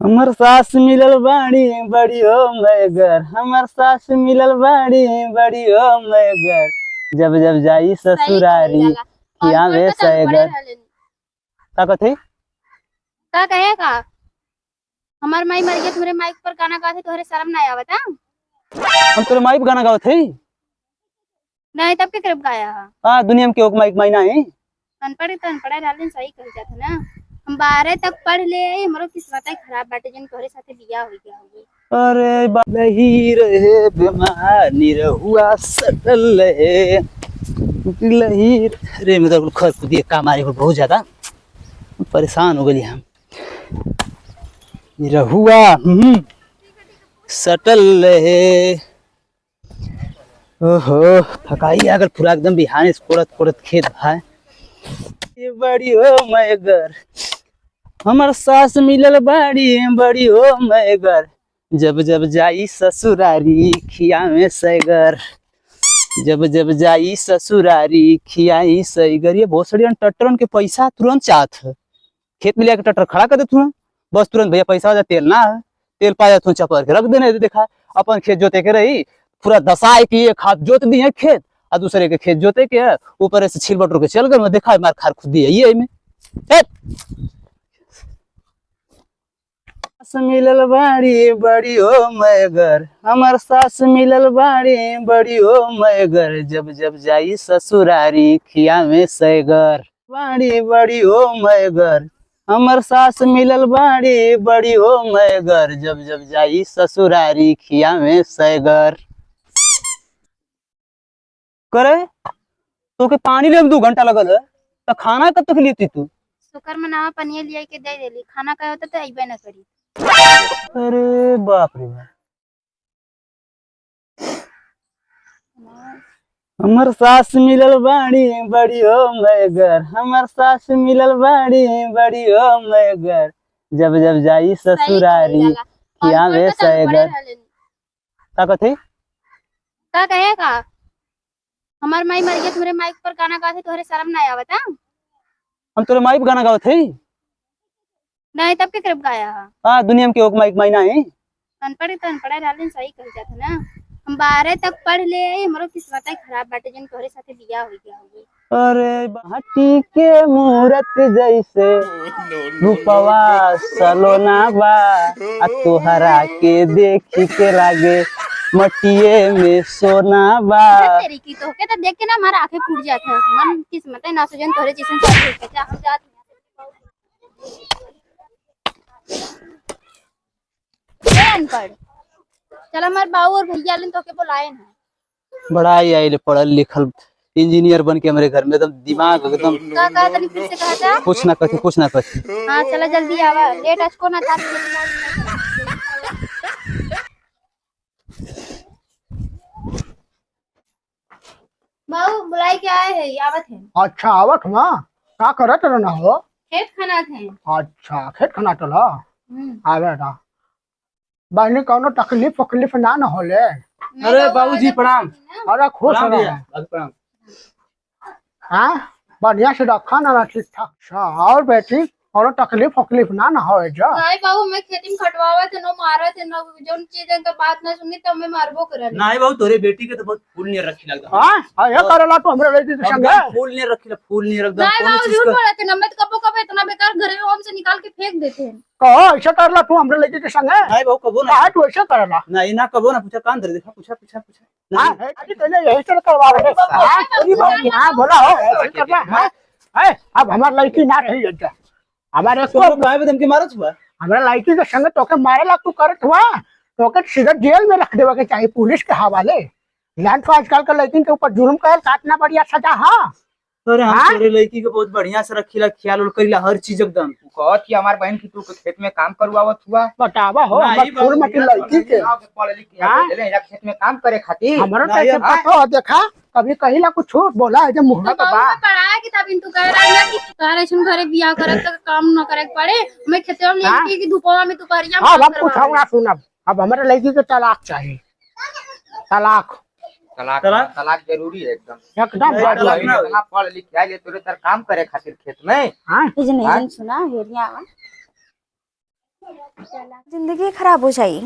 हमर सास मिलल बाड़ी बड़ी हो मगर, हमर सास मिलल बाड़ी बड़ी हो मगर, जब जब जाई ससुरारी किया में सगर। का कथी का कहेगा हमार माई मर गई, तुम्हारे माइक पर गाना गाते तोहरे शर्म ना आवता? हम तोरे माइक गाना गावत है? नहीं तब के करब गाया हा? हाँ दुनिया में केहू के माइक माइना है? अनपढ़ डाल सही कह जात है ना। हम 12 तक पढ़ ले आई, हमरो किस्मत खराब बाटे जन तोहरे साथे बियाह हो गया होगी। अरे बलही रहे बीमार निरहुआ सटल है लही रे। मतलब खर खुदिए काम आए बहुत ज्यादा परेशान हो गई हम। निरहुआ सटल है। ओहो थकाई अगर पूरा एकदम बिहान कोड़त कोड़त खेत भाई। ये बड़ी हो मगर, हमर सास मिलल बाड़ी बड़ी हो मगर, जब जब जाई ससुरारी खिया में सैगर, जब जब जाई ससुरारी खियाई सैगर। ये बहुत सारी टट्टरन के पैसा तुरंत चाहत है। खेत में लेकर टट्टर खड़ा कर देते बस तुरंत भैया पैसा हो जाए। तेल ना है, तेल पा जाते चपर के रख देने देखा। अपन खेत जोते के रही पूरा दसाए की एक हाथ जोत दी है खेत और दूसरे के खेत जोते के ऊपर से छिल बटोर के चल गए। मैं देखा मार खार खुद दी है में। सास मिलल बाड़ी बड़ी हो मगर, हमर सास मिलल बाड़ी बड़ी हो मगर, जब जब जाई ससुरारी खिया में सैगर। बाड़ी बड़ी हो मगर, हमर सास मिलल बाड़ी बड़ी हो मगर, जब जब जाई ससुरारी खिया में सैगर। करे तो के पानी ले 2 घंटा लगल है तो खाना कब तक लेती तू? शुक्र मनावा पनिया लिया के दे देली, खाना का होता तो अइबे ना करी। अरे बाप रे बाप। हमर सास मिलल बाड़ी बड़ी हो मगर, हमर सास मिलल बाड़ी बड़ी हो मगर, जब जब जाई ससुरारी किया में सैगर। का कथी का कहेगा हमार माई मर गई, तुम्हारे माइक पर गाना गाते तोहरे शर्म ना आवता? हम तोरे माइक गाना गावत है? नहीं तब के करब गाया हा? हाँ दुनिया में केहू के माइक माइना है? अनपढ़ डाल सही कह जात है ना। हम 12 तक पढ़ ले आई, हमरो किस्मत खराब बाटे जन तोहरे साथे बियाह हो गया होगी। अरे माटी के मूरत जैसे रूपवा सलोना बा, आ तोहरा के देखी के लागे मटिए में सोना बा। तेरी की तो के तो देख के ना हमारा आंखें फूट जात है। मन किस्मत ना सजन तोहरे जैसन साथे के जा हम जात अनपढ़। चल हमार बाबू और भैया लेन तो के बुलाए ना। बड़ा ही आइले पढ़ल लिखल इंजीनियर बन के हमारे घर में एकदम दिमाग एकदम। का तनी फिर से कहता कुछ ना कथी। हां चला जल्दी आवा, लेट अचको ना था। बाबू बुलाई के आए है, आवत है। अच्छा आवत माँ का करत रहना हो? खेत खाना थे। अच्छा खेत खाना चला आवे ना बहनी कौनो तकलीफ ना न होले? अरे बाबूजी प्रणाम। अरे खुश रहो। प्रणाम। हाँ बढ़िया से रखा ना ठीक ठाक। अच्छा और बेटी कौनो तकलीफ ना न होए जा? नहीं बाबू मैं खेती में खटवावा थे, नो मारा थे, नो जोन चीज़ का बात ना सुनी तो मैं मारबो करल। नहीं बाबू तोरे बेटी के तो बहुत फूल नहीं रखी लगता। हां ये करला तो हमरे लड़की के संगे फूल नहीं रखी नहीं बाबू झूठ बोले थे ना, मैं तो कबो इतना बेकार घर में हम से निकाल के फेंक देते हैं। कहो ऐसा करला तू हमरे लड़की के संगे? नहीं बाबू कबो ना। हां तू ऐसा करला? नहीं ना कबो ना। पूछा कान धर देखा। पूछा हां अभी पहले यही से करवा रहे। हां बोला हो ऐसा करला? हां अब हमार लड़की ना रही जा हमारे को गाय बदम के मारत हुआ। हमरा लड़की के संग तोके मारे ला तू करत हुआ तोके सीधा जेल में रख देवा के चाहिए पुलिस के हवाले। जान तो आजकल के लड़किन के ऊपर जुर्म कर काटना बढ़िया सजा। हाँ अरे हम तोरे लड़की के बहुत बढ़िया से रखीला, ख्याल उल करीला हर चीज एकदम। कहत कि हमार बहन की तू के खेत में काम करवावत हुआ। बतावा हो हमर फूल में की लड़की के पढ़ लिख के ले खेत में काम करे खातिर हमरा कैसे पता हो? देखा कभी कहिला कुछ बोला है जब मुहरा के बात पढ़ाया किताब इन तू कह रहा है कि तारे सुन घरे बियाह करत तो काम न करे पड़े। मैं खेतवा में लेके की धुपवा में तू करिया। हां अब पूछाऊ ना सुनब। अब हमारे लड़की के तलाक चाहिए। तलाक जरूरी है एकदम पढ़ लिख के तोरे तर काम करे खातिर खेत में। हां इजन सुना हेरिया जिंदगी खराब हो जाई।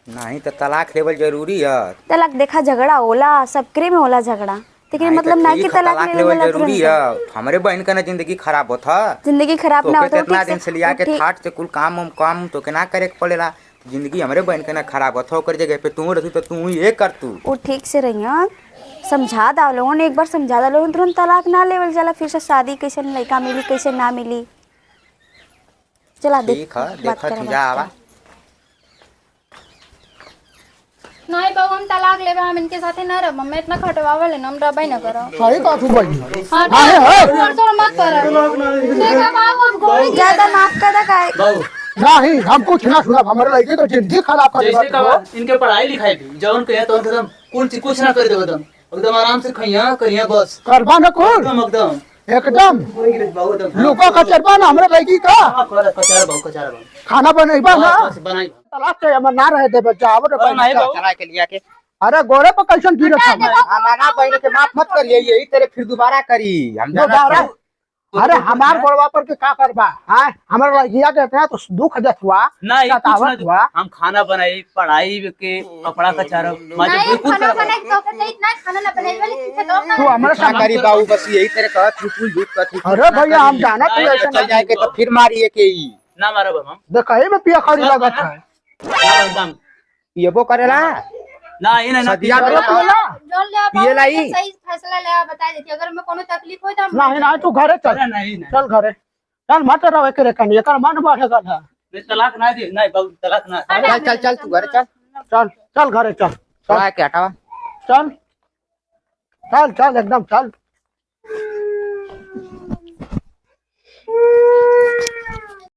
नहीं तो तलाक लेवल जरूरी है। तलाक देखा झगड़ा होला, सबके में होला झगड़ा, लेकिन मतलब ना कि तलाक लेवल जरूरी है। हमारे बहन का ना जिंदगी खराब होता, जिंदगी खराब ना होता। इतना दिन से लिया के ठाट से कुल काम तो के ना करे के पड़ेला। जिंदगी हमारे बहन का ना खराब होता, ओकर जगह पे तू रहती तो तू ये कर तू। वो ठीक से रहिया, समझा दा लोगों ने, एक बार समझा दा लोगों, तुरंत तलाक ना लेवल जाला, फिर से शादी कैसे लड़का मिली कैसे ना मिली। चला ठीक है, देखा जा आवा। नहीं बाबू हम तलाक लेबे, हम इनके साथे ना रहब, मैं इतना खटवावे ले हम रहबे ना करो। सही बात है भाई। हां छोड़ मत करो। देखा बाबू हम गोली ज्यादा माफ कर दा काय नहीं हम कुछ ना सुना, हमारे लड़के तो जिंदगी खराब कर जैसे का इनके पढ़ाई लिखाई भी जवन कहे तो एकदम कुछ ना कर दे, एकदम आराम से खइया करिया बस करबा न कुल एकदम एकदम एकदम लोगों का चरबा ना हमारे लड़की का कचार भाव खाना बनेबा ना बनाई तलाक के हम ना रहे दे बच्चा आवत नहीं बाबू। चला के लिया के अरे गोरे पर कैसन गिरत हम हमारा बहन के माफ मत करिए, यही तेरे फिर दोबारा करी हम दोबारा। अरे हमार गोड़वा पर के का करबा? हां हमारे लड़किया के इतना तो दुख देत हुआ नहीं कुछ सतावत हुआ। ना, हम खाना बनाई पढ़ाई के कपड़ा कचार नहीं खाना बनाए तो के इतना खाना ना बनाए वाली किसे तो ना तू हमारे क्या करी बाबू, बस यही तेरे कहत कुल झूठ कहत। अरे भैया हम जाना तू ऐसे चल जाए के तो फिर मारिए के ही ना मारा बाबू हम देखा में पिया खड़ी लगत है एकदम पियबो करेला ना ये ना सदिया में बोला जोन ले बाबू पिए लाई। सही फैसला ले बता देती, अगर मैं कोनो तकलीफ होई तो हम नहीं नहीं तू घरे चल नहीं नहीं चल घरे चल मत रहो करे कनी एकर मन बढ़ेगा था। तलाक ना दे नहीं बाबू तलाक ना चल चल चल तू घर चल, चल चल घरे चल चला के हटावा। चल चल चल एकदम चल।